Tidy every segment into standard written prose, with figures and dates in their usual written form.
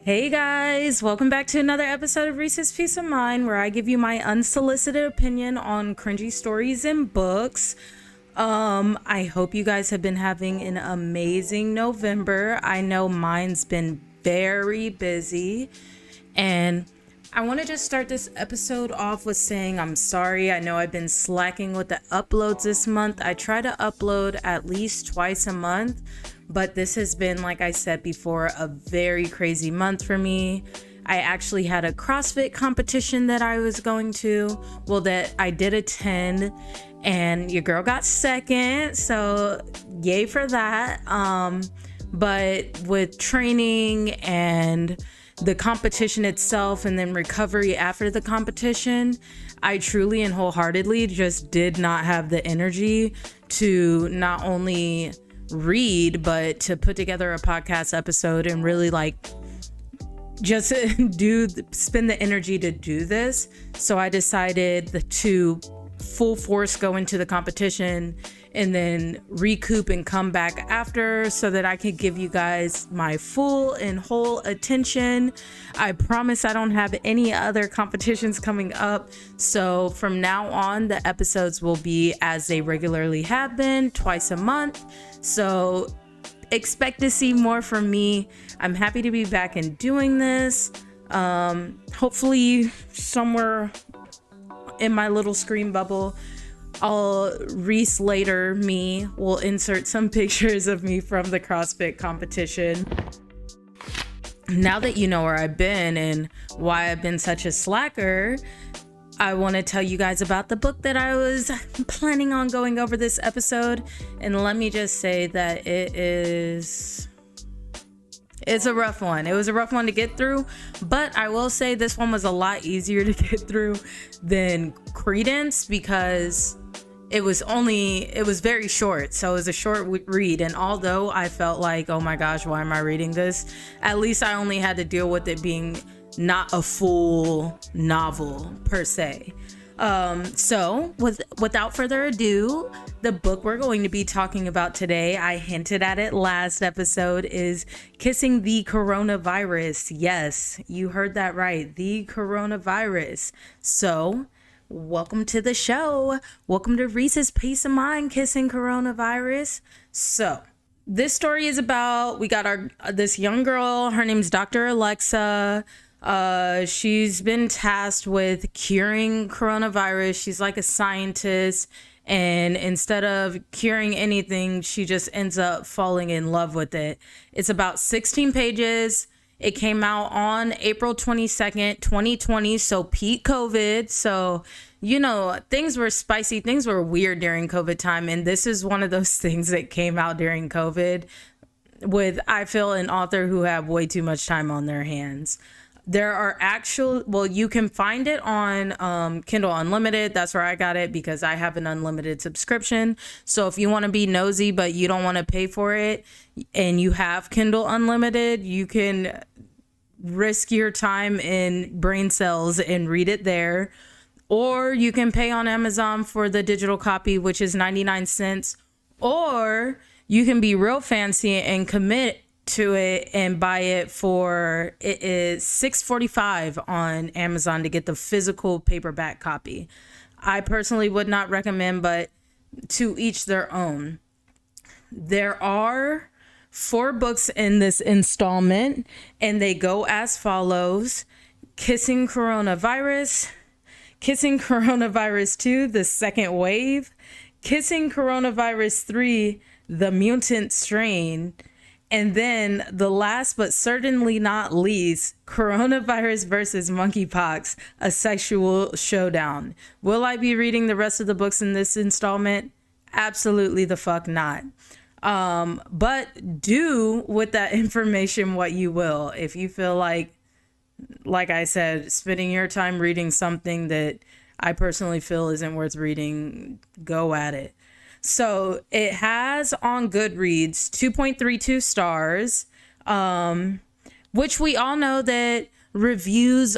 Hey guys, welcome back to another episode of Reese's Peace of Mind, where I give you my unsolicited opinion on cringy stories and books. I hope you guys have been having an amazing November. I know mine's been very busy, and I want to just start this episode off with saying I'm sorry. I know I've been slacking with the uploads this month. I try to upload at least twice a month, but this has been, like I said before, a very crazy month for me. I actually had a CrossFit competition that I was going to, that I did attend, and your girl got second, so yay for that. But with training and the competition itself and then recovery after the competition, I truly and wholeheartedly just did not have the energy to not only read, but to put together a podcast episode and really just spend the energy to do this. So I decided to full force go into the competition and then recoup and come back after so that I could give you guys my full and whole attention. I promise I don't have any other competitions coming up. So from now on, the episodes will be as they regularly have been, twice a month. So expect to see more from me. I'm happy to be back and doing this. Hopefully somewhere in my little screen bubble, Reese later will insert some pictures of me from the CrossFit competition. Now that you know where I've been and why I've been such a slacker, I want to tell you guys about the book that I was planning on going over this episode. And let me just say that it's a rough one. It was a rough one to get through, but I will say this one was a lot easier to get through than Credence because it was very short. So it was a short read. And although I felt like, oh my gosh, why am I reading this? At least I only had to deal with it being not a full novel per se. So without further ado, the book we're going to be talking about today, I hinted at it last episode, is Kissing the Coronavirus. Yes, you heard that right. The coronavirus. So welcome to the show. Welcome to Reese's Peace of Mind, Kissing Coronavirus. So this story is about, we got this young girl. Her name's Dr. Alexa. She's been tasked with curing coronavirus. She's like a scientist, and instead of curing anything, she just ends up falling in love with it. It's about 16 pages. It came out on April 22nd, 2020, so peak COVID. So, things were spicy, things were weird during COVID time, and this is one of those things that came out during COVID with, I feel, an author who have way too much time on their hands. There are you can find it on Kindle Unlimited. That's where I got it because I have an unlimited subscription. So if you want to be nosy, but you don't want to pay for it and you have Kindle Unlimited, you can risk your time and brain cells and read it there. Or you can pay on Amazon for the digital copy, which is 99 cents. Or you can be real fancy and commit to it and buy it for, it is $6.45 on Amazon to get the physical paperback copy. I personally would not recommend, but to each their own. There are 4 books in this installment, and they go as follows: Kissing Coronavirus, Kissing Coronavirus 2, The Second Wave, Kissing Coronavirus 3, The Mutant Strain, and then the last but certainly not least, Coronavirus versus Monkeypox, A Sexual Showdown. Will I be reading the rest of the books in this installment? Absolutely the fuck not. But do with that information what you will. If you feel like I said, spending your time reading something that I personally feel isn't worth reading, go at it. So it has on Goodreads 2.32 stars, which we all know that reviews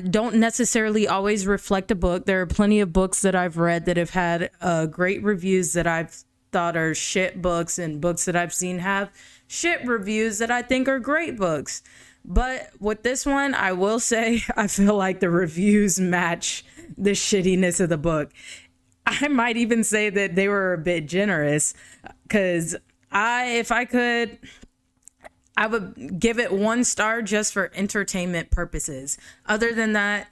don't necessarily always reflect a book. There are plenty of books that I've read that have had great reviews that I've thought are shit books, and books that I've seen have shit reviews that I think are great books. But with this one, I will say I feel like the reviews match the shittiness of the book. I might even say that they were a bit generous, because if I could, I would give it 1 star just for entertainment purposes. Other than that,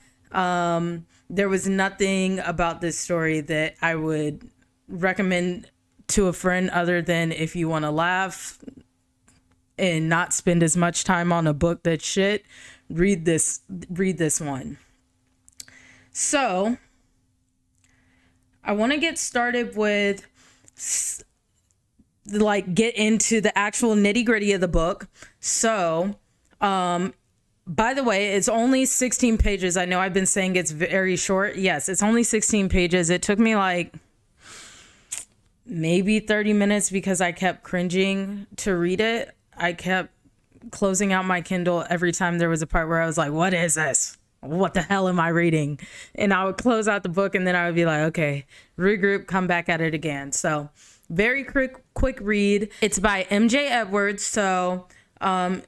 there was nothing about this story that I would recommend to a friend, other than if you want to laugh and not spend as much time on a book that's shit, read this one. So I want to get started with get into the actual nitty gritty of the book. So, by the way, it's only 16 pages. I know I've been saying it's very short. Yes, it's only 16 pages. It took me maybe 30 minutes because I kept cringing to read it. I kept closing out my Kindle every time there was a part where I was like, what is this? What the hell am I reading? And I would close out the book and then I would be like, okay, regroup, come back at it again. So very quick read. It's by MJ Edwards. So this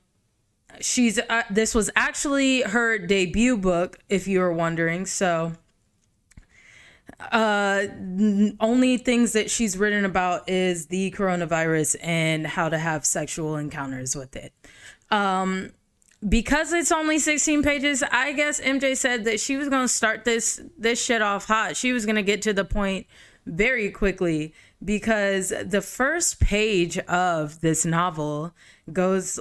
was actually her debut book, if you were wondering. So only things that she's written about is the coronavirus and how to have sexual encounters with it. Because it's only 16 pages, I guess MJ said that she was going to start this shit off hot. She was going to get to the point very quickly, because the first page of this novel goes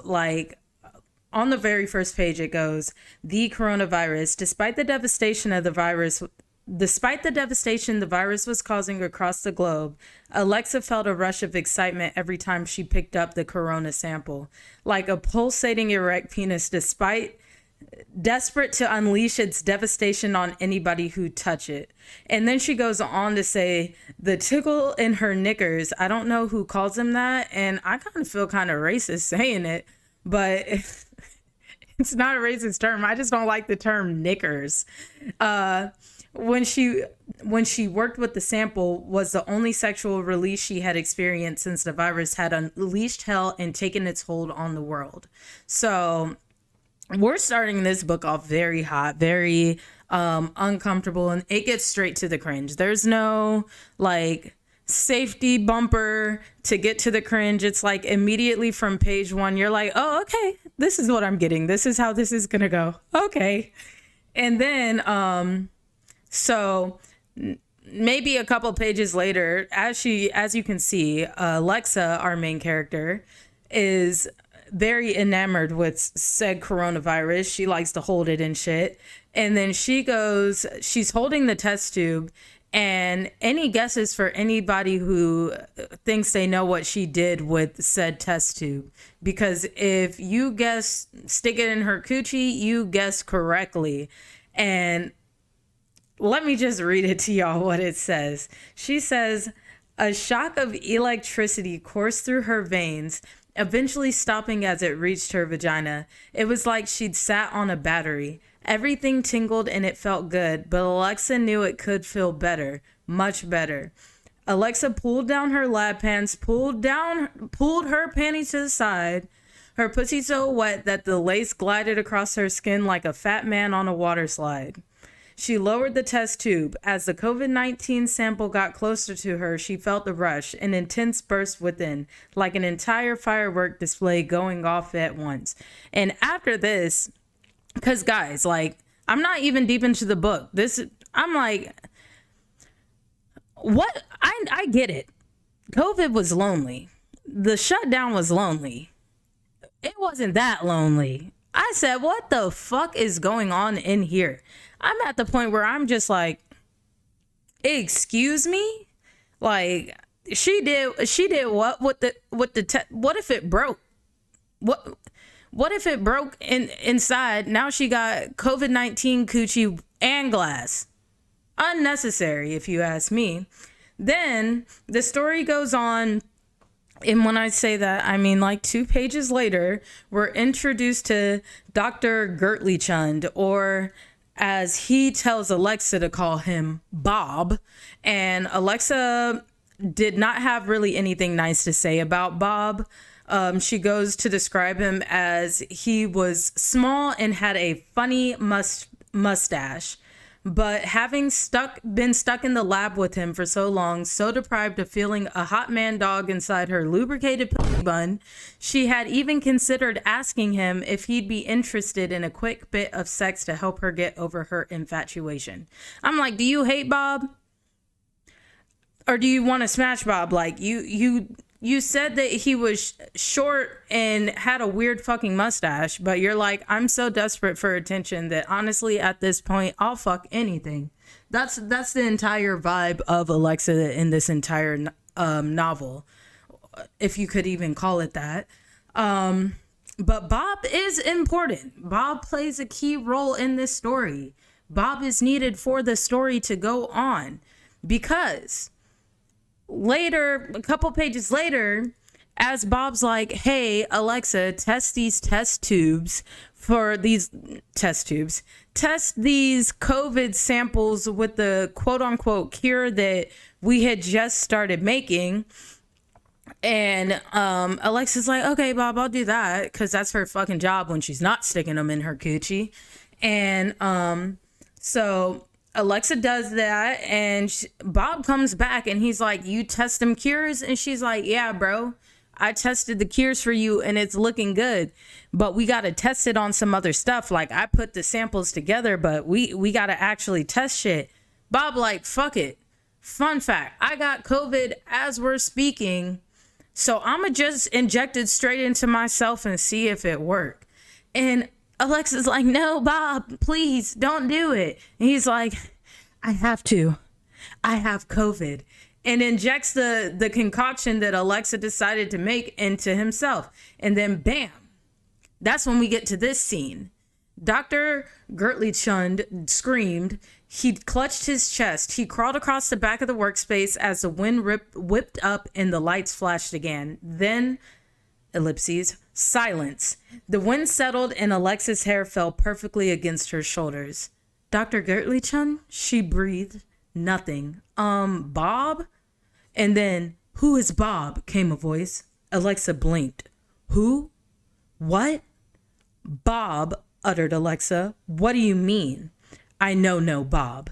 on the very first page, it goes, the coronavirus, despite the devastation the virus was causing across the globe, Alexa felt a rush of excitement every time she picked up the corona sample, like a pulsating erect penis, desperate to unleash its devastation on anybody who touch it. And then she goes on to say, the tickle in her knickers, I don't know who calls them that, and I kind of feel kind of racist saying it, but it's not a racist term. I just don't like the term knickers. When she worked with the sample was the only sexual release she had experienced since the virus had unleashed hell and taken its hold on the world. So we're starting this book off very hot, very uncomfortable, and it gets straight to the cringe. There's no safety bumper to get to the cringe. It's immediately from page 1, you're like, oh, okay, this is what I'm getting. This is how this is gonna go. Okay. And then so maybe a couple pages later, as you can see, Alexa, our main character, is very enamored with said coronavirus. She likes to hold it and shit. And then she's holding the test tube, and any guesses for anybody who thinks they know what she did with said test tube? Because if you guess stick it in her coochie, you guessed correctly. And let me just read it to y'all what it says. She says, a shock of electricity coursed through her veins, eventually stopping as it reached her vagina. It was like she'd sat on a battery. Everything tingled and it felt good, but Alexa knew it could feel better, much better. Alexa pulled down her lab pants, pulled her panties to the side, her pussy so wet that the lace glided across her skin like a fat man on a water slide. She lowered the test tube. As the COVID-19 sample got closer to her, she felt the rush, an intense burst within, like an entire firework display going off at once. And after this, because guys, I'm not even deep into the book. I'm like, what? I get it. COVID was lonely. The shutdown was lonely. It wasn't that lonely. I said, what the fuck is going on in here? I'm at the point where I'm just like, excuse me? She did what with the what if it broke? What if it broke inside? Now she got COVID-19 coochie and glass. Unnecessary, if you ask me. Then the story goes on. And when I say that, I mean 2 pages later, we're introduced to Dr. Gertley Chund, or as he tells Alexa to call him, Bob. And Alexa did not have really anything nice to say about Bob. She goes to describe him as he was small and had a funny mustache. But having been stuck in the lab with him for so long, so deprived of feeling a hot man dog inside her lubricated pussy bun, she had even considered asking him if he'd be interested in a quick bit of sex to help her get over her infatuation. I'm like, do you hate Bob? Or do you want to smash Bob? Like, you said that he was short and had a weird fucking mustache, but you're like, I'm so desperate for attention that honestly at this point I'll fuck anything. That's the entire vibe of Alexa in this entire novel, if you could even call it that. But Bob is important. Bob plays a key role in this story. Bob is needed for the story to go on, because later, a couple pages later, as Bob's like, hey, Alexa, test these test these COVID samples with the quote unquote cure that we had just started making. And Alexa's like, okay, Bob, I'll do that, because that's her fucking job when she's not sticking them in her coochie. And so Alexa does that, and Bob comes back and he's like, you test them cures? And she's like, yeah, bro, I tested the cures for you and it's looking good, but we got to test it on some other stuff. Like, I put the samples together, but we got to actually test shit. Bob like, fuck it. Fun fact, I got COVID as we're speaking, so I'ma just inject it straight into myself and see if it work. And Alexa's like, no, Bob, please don't do it. And he's like, I have to. I have COVID. And injects the concoction that Alexa decided to make into himself. And then bam, that's when we get to this scene. Dr. Gertley Chund screamed. He clutched his chest. He crawled across the back of the workspace as the wind whipped up and the lights flashed again. Then, ellipses, silence. The wind settled and Alexa's hair fell perfectly against her shoulders. Dr. Gertley Chun? She breathed. Nothing. Bob? And then, who is Bob? Came a voice. Alexa blinked. Who? What? Bob, uttered Alexa. What do you mean? I know no Bob.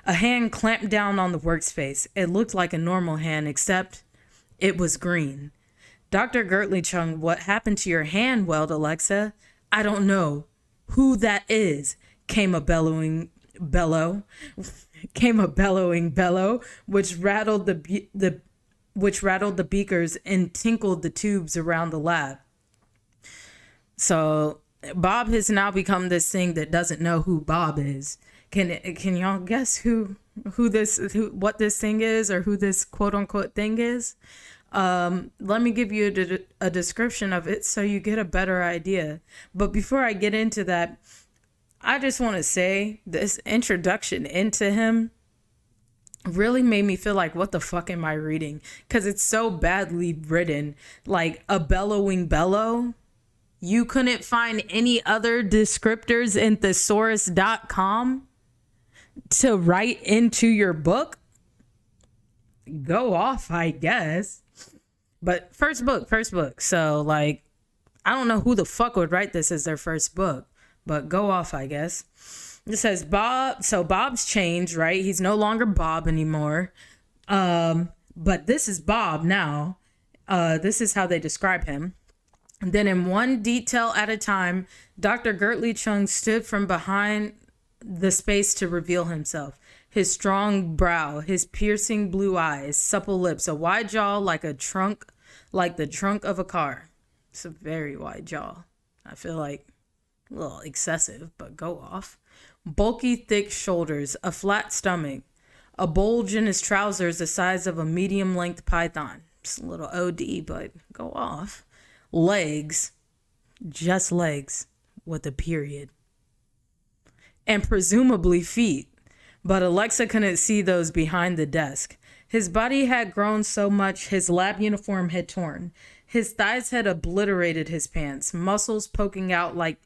A hand clamped down on the workspace. It looked like a normal hand, except it was green. Dr. Gertley Chung, what happened to your hand? Wailed Alexa. I don't know who that is, came a bellowing bellow, which rattled the beakers and tinkled the tubes around the lab. So Bob has now become this thing that doesn't know who Bob is. Can y'all guess what this thing is, or who this quote unquote thing is? Let me give you a description of it so you get a better idea. But before I get into that, I just want to say this introduction into him really made me feel like, what the fuck am I reading? Because it's so badly written. Like, a bellowing bellow. You couldn't find any other descriptors in thesaurus.com to write into your book? Go off, I guess. But first book. So, like, I don't know who the fuck would write this as their first book, but go off, I guess. It says Bob. So Bob's changed, right? He's no longer Bob anymore. But this is Bob now. This is how they describe him. And then in one detail at a time, Dr. Gertley Chung stood from behind the space to reveal himself. His strong brow, his piercing blue eyes, supple lips, a wide jaw like the trunk of a car. It's a very wide jaw. I feel like a little excessive, but go off. Bulky, thick shoulders, a flat stomach, a bulge in his trousers the size of a medium-length python. It's a little OD, but go off. Legs, just legs, with a period. And presumably feet, but Alexa couldn't see those behind the desk. His body had grown so much his lab uniform had torn. His thighs had obliterated his pants, muscles poking out like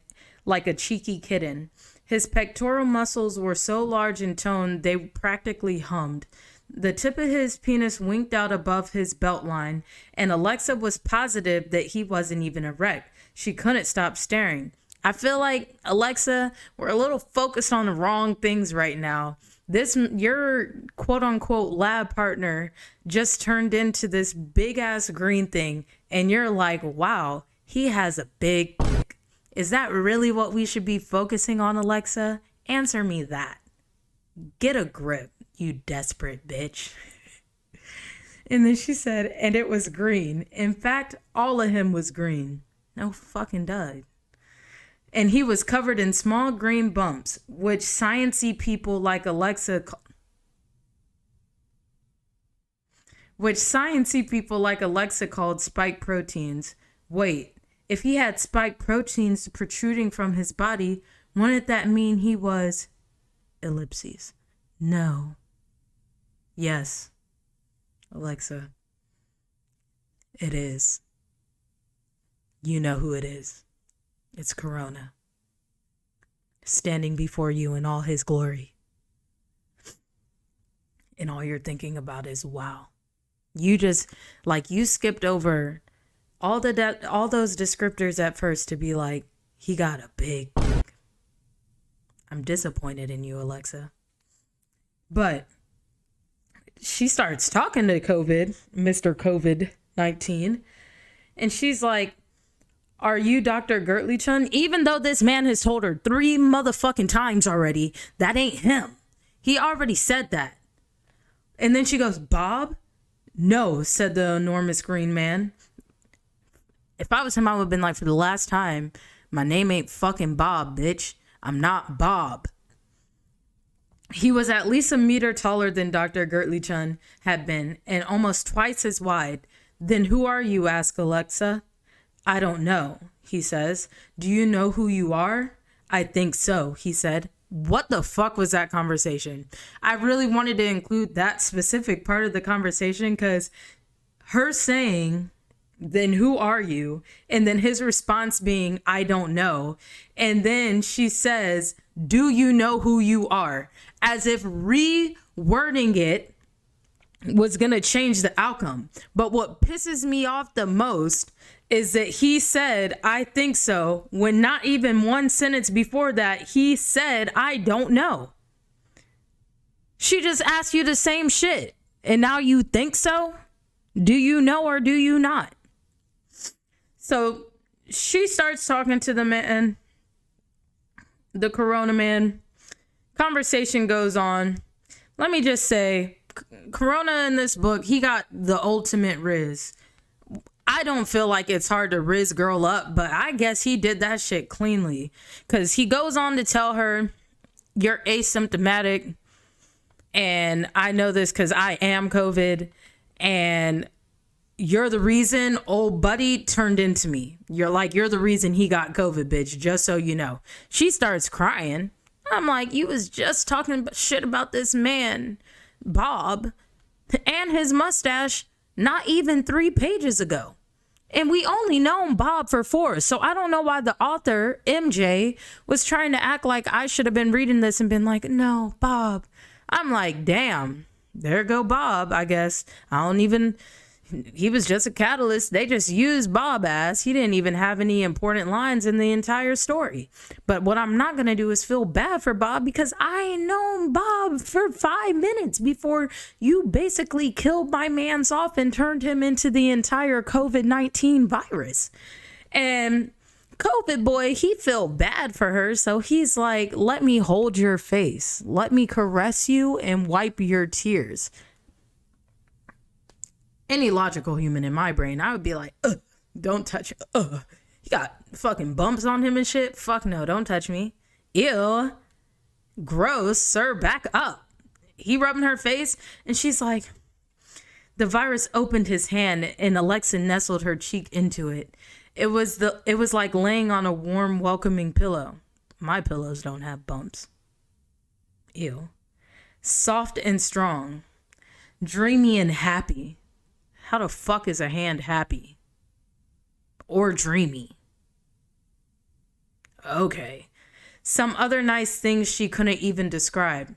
a cheeky kitten. His pectoral muscles were so large and toned they practically hummed. The tip of his penis winked out above his belt line, and Alexa was positive that he wasn't even erect. She couldn't stop staring. I feel like, Alexa, we're a little focused on the wrong things right now. Your quote unquote lab partner just turned into this big ass green thing, and you're like, wow, he has a big dick. Is that really what we should be focusing on, Alexa? Answer me that. Get a grip, you desperate bitch. And then she said, and it was green. In fact, all of him was green. No fucking dud. And he was covered in small green bumps, which sciencey people like Alexa called spike proteins. Wait, if he had spike proteins protruding from his body, wouldn't that mean he was ellipses? No. Yes, Alexa. It is. You know who it is. It's Corona, standing before you in all his glory. And all you're thinking about is, wow. You just, you skipped over all those descriptors at first to be like, he got a big dick. I'm disappointed in you, Alexa. But she starts talking to Mr. COVID-19, and she's like, are you Dr. Gertley Chun? Even though this man has told her 3 motherfucking times already, that ain't him. He already said that. And then she goes, Bob? No, said the enormous green man. If I was him, I would have been like, for the last time, my name ain't fucking Bob, bitch. I'm not Bob. He was at least a meter taller than Dr. Gertley Chun had been, and almost twice as wide. Then who are you? Asked Alexa. I don't know, he says. Do you know who you are? I think so, he said. What the fuck was that conversation? I really wanted to include that specific part of the conversation because her saying, then who are you? And then his response being, I don't know. And then she says, do you know who you are? As if rewording it was going to change the outcome. But what pisses me off the most is that he said, I think so, when not even one sentence before that, he said, I don't know. She just asked you the same shit. And now you think so? Do you know or do you not? So she starts talking to the man, the Corona man. Conversation goes on. Let me just say, Corona in this book, he got the ultimate Riz. I don't feel like it's hard to Riz girl up, but I guess he did that shit cleanly. Because he goes on to tell her, you're asymptomatic. And I know this because I am COVID. And you're the reason old buddy turned into me. You're the reason he got COVID, bitch, just so you know. She starts crying. I'm like, you was just talking shit about this man, Bob, and his mustache not even 3 pages ago. And we only known Bob for 4. So I don't know why the author, MJ, was trying to act like I should have been reading this and been like, no, Bob. I'm like, damn, there go Bob, I guess. He was just a catalyst. They just used Bob as. He didn't even have any important lines in the entire story. But what I'm not going to do is feel bad for Bob because I known Bob for 5 minutes before you basically killed my man's off and turned him into the entire COVID-19 virus. And COVID boy, he felt bad for her. So he's like, let me hold your face. Let me caress you and wipe your tears. Any logical human in my brain, I would be like, don't touch, he got fucking bumps on him and shit. Fuck no, don't touch me. Ew. Gross, sir, back up. He rubbing her face, and she's like, the virus opened his hand, and Alexa nestled her cheek into it. It was like laying on a warm, welcoming pillow. My pillows don't have bumps. Ew. Soft and strong. Dreamy and happy. How the fuck is a hand happy? Or dreamy? Okay. Some other nice things she couldn't even describe.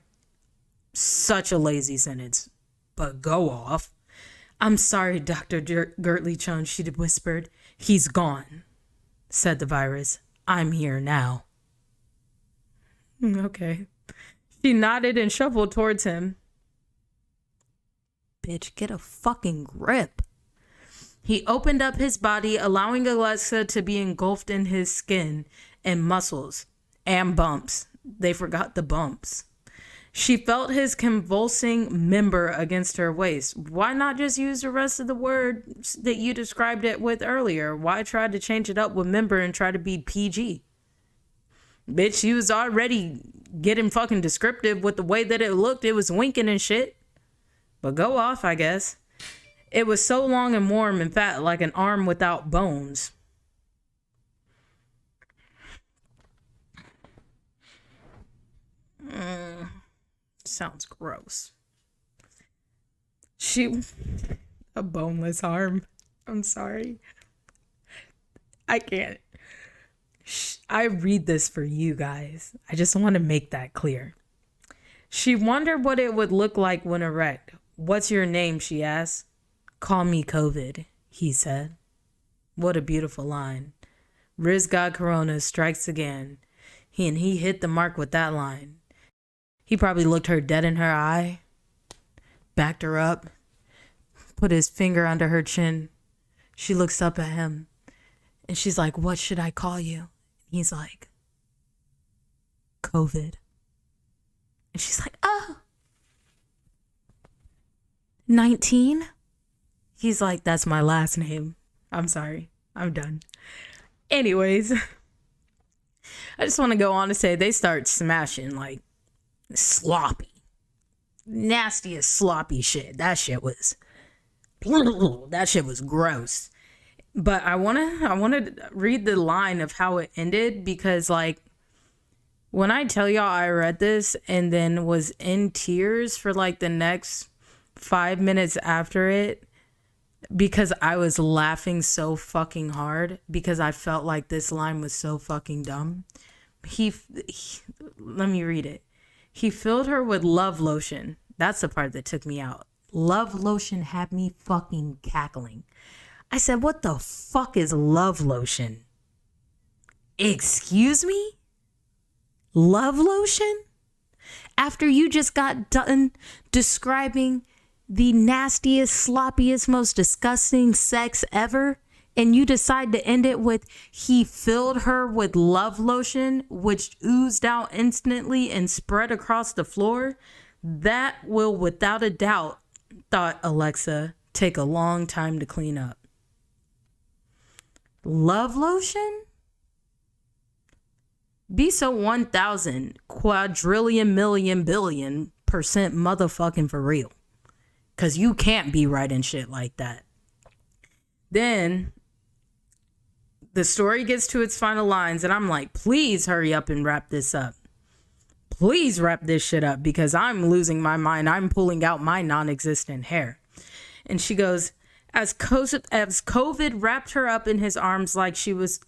Such a lazy sentence. but go off. I'm sorry, Dr. Gertley-Chun, she whispered. He's gone, said the virus. I'm here now. Okay. She nodded and shuffled towards him. Bitch, get a fucking grip. He opened up his body, allowing Alexa to be engulfed in his skin and muscles and bumps. They forgot the bumps. She felt his convulsing member against her waist. Why not just use the rest of the word that you described it with earlier? Why try to change it up with member and try to be PG? Bitch, she was already getting fucking descriptive with the way that it looked. It was winking and shit. But go off, I guess. It was so long and warm and fat, like an arm without bones. Sounds gross. A boneless arm. I'm sorry. I can't. I read this for you guys. I just want to make that clear. She wondered what it would look like when erect. What's your name? She asked. Call me COVID, he said. What a beautiful line. Riz God Corona strikes again. He hit the mark with that line. He probably looked her dead in her eye, backed her up, put his finger under her chin. She looks up at him and she's like, what should I call you? He's like, COVID. And she's like, oh, 19? He's like, that's my last name. I'm sorry. I'm done. Anyways, I just want to go on to say they start smashing like sloppy. Nastiest sloppy shit. That shit was gross. But I want to read the line of how it ended, because like when I tell y'all I read this and then was in tears for like the next 5 minutes after it, because I was laughing so fucking hard because I felt like this line was so fucking dumb. He let me read it. He filled her with love lotion. That's the part that took me out. Love lotion had me fucking cackling. I said, what the fuck is love lotion? Excuse me? Love lotion? After you just got done describing the nastiest, sloppiest, most disgusting sex ever, and you decide to end it with, he filled her with love lotion, which oozed out instantly and spread across the floor, that will, without a doubt, thought Alexa, take a long time to clean up. Love lotion? Be so 1,000 quadrillion million billion % motherfucking for real. Because you can't be writing shit like that. Then the story gets to its final lines and I'm like, please hurry up and wrap this up. Please wrap this shit up because I'm losing my mind. I'm pulling out my non-existent hair. And she goes, as COVID wrapped her up in his arms like she was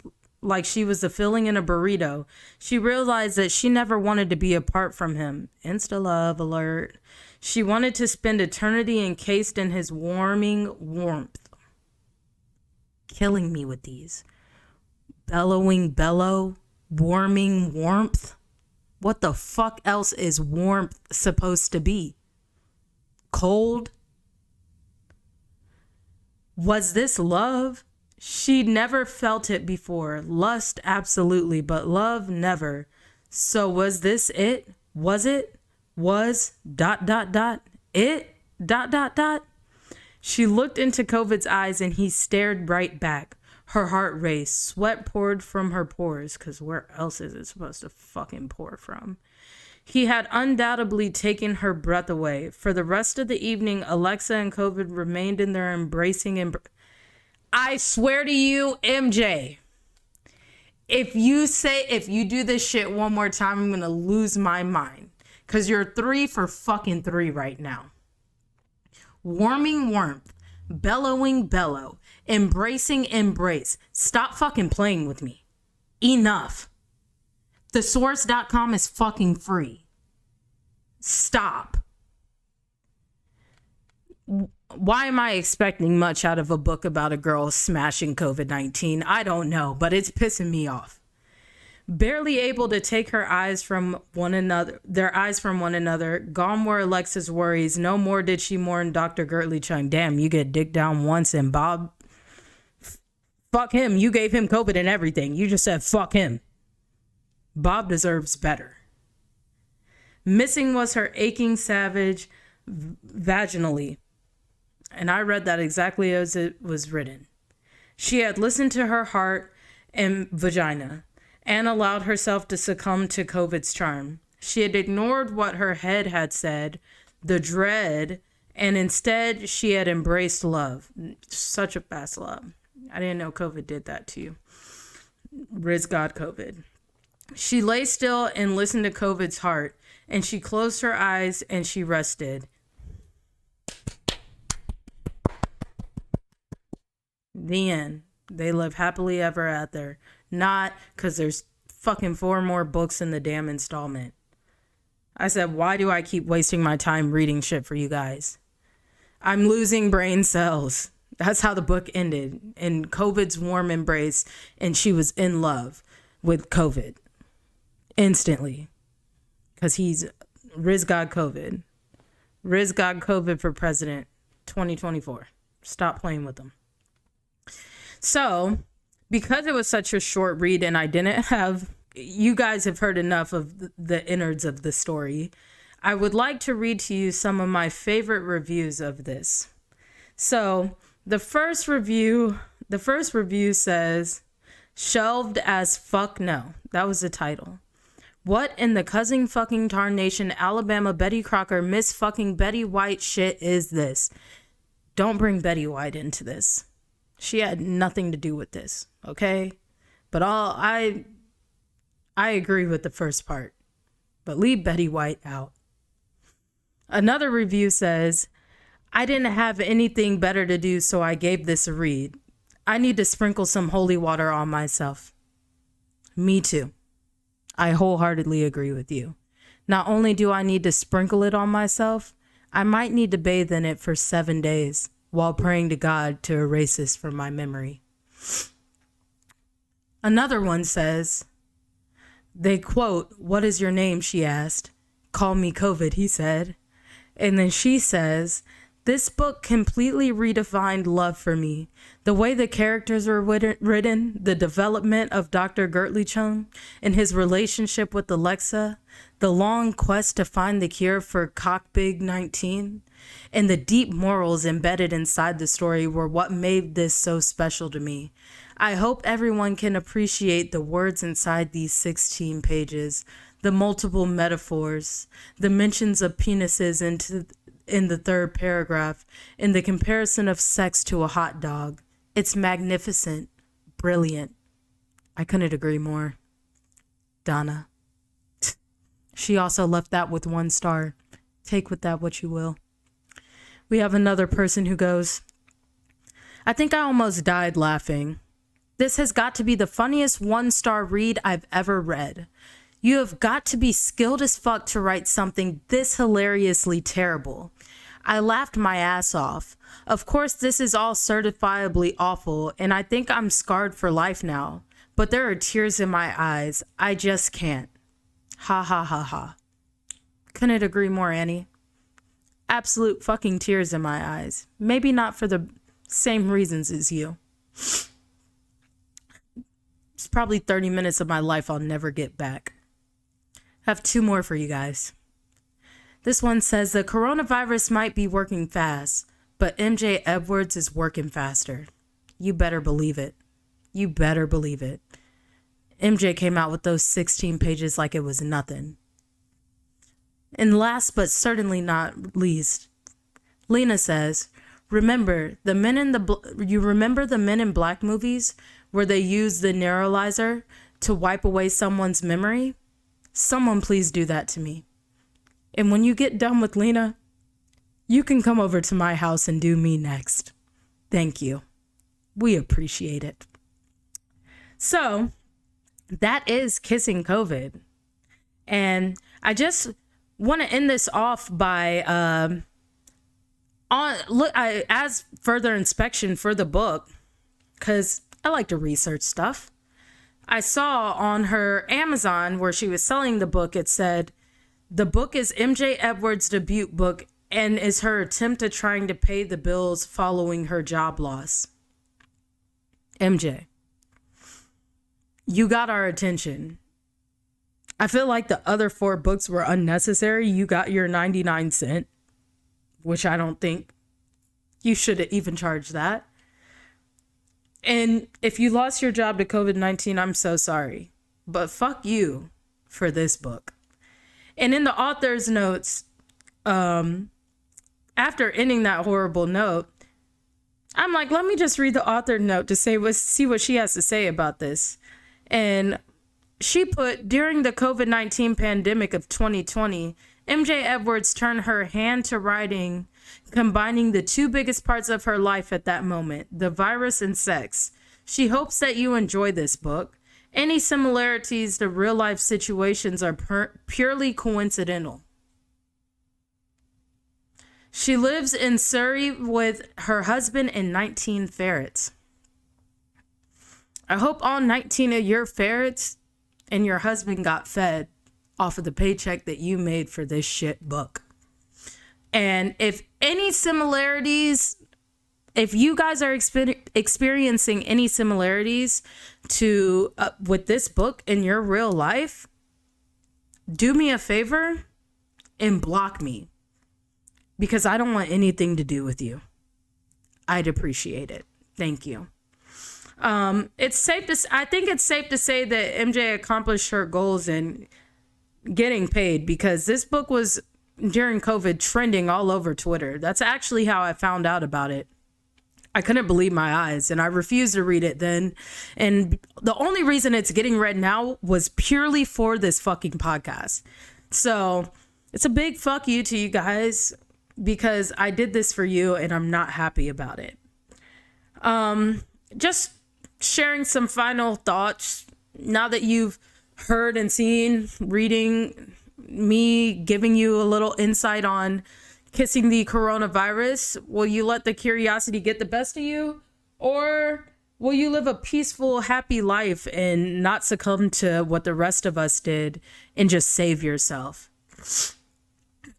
the filling in a burrito, she realized that she never wanted to be apart from him. Insta love alert. She wanted to spend eternity encased in his warming warmth. Killing me with these. Bellowing bellow. Warming warmth. What the fuck else is warmth supposed to be? Cold? Was this love? She'd never felt it before. Lust, absolutely, but love, never. So was this it? Was it? Was ... it ... She looked into COVID's eyes and he stared right back. Her heart raced. Sweat poured from her pores, because where else is it supposed to fucking pour from? He had undoubtedly taken her breath away. For the rest of the evening, Alexa and COVID remained in their embracing I swear to you, MJ, if you do this shit one more time, I'm going to lose my mind. Because you're 3 for fucking 3 right now. Warming warmth. Bellowing bellow. Embracing embrace. Stop fucking playing with me. Enough. Thesource.com is fucking free. Stop. why am I expecting much out of a book about a girl smashing COVID-19? I don't know, but it's pissing me off. Barely able to take their eyes from one another, gone were Alexa's worries. No more did she mourn Dr. Gertly Chung. Damn, you get dicked down once and Bob, fuck him. You gave him COVID and everything. You just said fuck him. Bob deserves better. Missing was her aching savage vaginally. And I read that exactly as it was written. She had listened to her heart and vagina and allowed herself to succumb to COVID's charm. She had ignored what her head had said, the dread, and instead she had embraced love. Such a fast love. I didn't know COVID did that to you. Riz God COVID. She lay still and listened to COVID's heart, and she closed her eyes and she rested. The end. They live happily ever after. Not because there's fucking 4 more books in the damn installment. I said, why do I keep wasting my time reading shit for you guys? I'm losing brain cells. That's how the book ended. In COVID's warm embrace, and she was in love with COVID. Instantly. Because he's Riz God COVID. Riz God COVID for president 2024. Stop playing with them. So, because it was such a short read and I didn't have, you guys have heard enough of the innards of the story, I would like to read to you some of my favorite reviews of this. So, the first review says, shelved as fuck no. That was the title. What in the cousin fucking tarnation Alabama Betty Crocker Miss fucking Betty White shit is this? Don't bring Betty White into this. She had nothing to do with this, okay? But I agree with the first part. But leave Betty White out. Another review says, I didn't have anything better to do, so I gave this a read. I need to sprinkle some holy water on myself. Me too. I wholeheartedly agree with you. Not only do I need to sprinkle it on myself, I might need to bathe in it for 7 days while praying to God to erase this from my memory. Another one says, they quote, what is your name, she asked. Call me COVID, he said. And then she says, this book completely redefined love for me. The way the characters were written, the development of Dr. Gertly Chung and his relationship with Alexa, the long quest to find the cure for COVID-19, and the deep morals embedded inside the story were what made this so special to me. I hope everyone can appreciate the words inside these 16 pages, the multiple metaphors, the mentions of penises in the third paragraph, and the comparison of sex to a hot dog. It's magnificent, brilliant. I couldn't agree more. Donna. She also left that with 1 star. Take with that what you will. We have another person who goes, I think I almost died laughing. This has got to be the funniest 1-star read I've ever read. You have got to be skilled as fuck to write something this hilariously terrible. I laughed my ass off. Of course, this is all certifiably awful, and I think I'm scarred for life now. But there are tears in my eyes. I just can't. Ha ha ha ha. Couldn't agree more, Annie. Absolute fucking tears in my eyes. Maybe not for the same reasons as you. It's probably 30 minutes of my life I'll never get back. I have 2 more for you guys. This one says the coronavirus might be working fast, but MJ Edwards is working faster. You better believe it. You better believe it. MJ came out with those 16 pages like it was nothing. And last but certainly not least, Lena says, remember the Men in Black movies where they use the neuralizer to wipe away someone's memory? Someone please do that to me. And when you get done with Lena, you can come over to my house and do me next. Thank you. We appreciate it. So that is Kissing COVID. And I just want to end this off by as further inspection for the book, because I like to research stuff, I saw on her Amazon where she was selling the book, it said, the book is MJ Edwards' debut book and is her attempt at trying to pay the bills following her job loss. MJ, you got our attention. I feel like the other 4 books were unnecessary. You got your 99 cents, which I don't think you should even charge that. And if you lost your job to COVID-19, I'm so sorry. But fuck you for this book. And in the author's notes, after ending that horrible note, I'm like, let me just read the author note to see what she has to say about this. And she put, during the COVID-19 pandemic of 2020, MJ Edwards turned her hand to writing, combining the 2 biggest parts of her life at that moment, the virus and sex. She hopes that you enjoy this book. Any similarities to real life situations are purely coincidental. She lives in Surrey with her husband and 19 ferrets. I hope all 19 of your ferrets and your husband got fed off of the paycheck that you made for this shit book. And if any similarities, if you guys are experiencing any similarities to with this book in your real life, do me a favor and block me, because I don't want anything to do with you. I'd appreciate it. Thank you. I think it's safe to say that MJ accomplished her goals in getting paid, because this book was during COVID trending all over Twitter. That's actually how I found out about it. I couldn't believe my eyes, and I refused to read it then. And the only reason it's getting read now was purely for this fucking podcast. So it's a big fuck you to you guys, because I did this for you and I'm not happy about it. Just sharing some final thoughts now that you've heard and seen, reading me, giving you a little insight on kissing the coronavirus. Will you let the curiosity get the best of you, or will you live a peaceful, happy life and not succumb to what the rest of us did and just save yourself?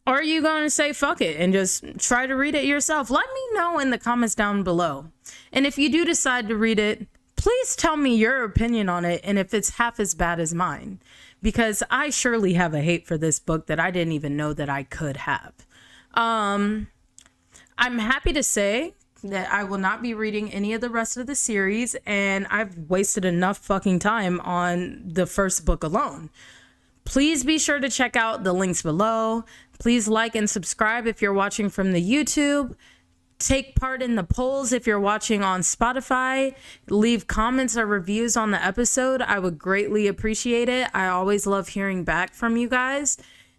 Or are you going to say fuck it and just try to read it yourself? Let me know in the comments down below. And if you do decide to read it, please tell me your opinion on it and if it's half as bad as mine, because I surely have a hate for this book that I didn't even know that I could have. I'm happy to say that I will not be reading any of the rest of the series, and I've wasted enough fucking time on the first book alone. Please be sure to check out the links below. Please like and subscribe if you're watching from the YouTube. Take part in the polls if you're watching on Spotify. Leave comments or reviews on the episode. I would greatly appreciate it. I always love hearing back from you guys.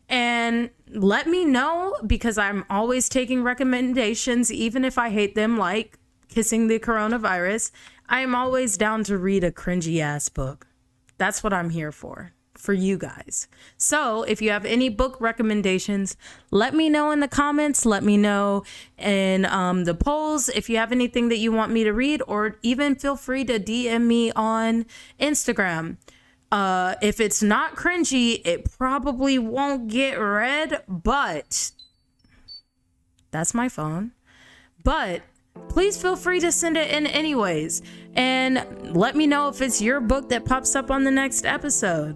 And let me know, because I'm always taking recommendations, even if I hate them, like kissing the coronavirus. I am always down to read a cringy ass book. That's what I'm here for you guys. So if you have any book recommendations, let me know in the comments. Let me know in the polls if you have anything that you want me to read, or even feel free to DM me on Instagram. If it's not cringy, it probably won't get read, but that's my phone. But please feel free to send it in anyways. And let me know if it's your book that pops up on the next episode.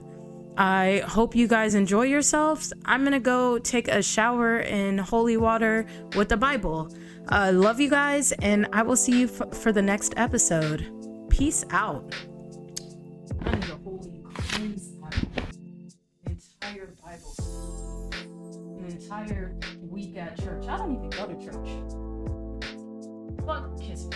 I hope you guys enjoy yourselves. I'm going to go take a shower in holy water with the Bible. Love you guys, and I will see you for the next episode. Peace out. Under the holy cleanse entire Bible, an entire week at church. I don't even go to church. Fuck kiss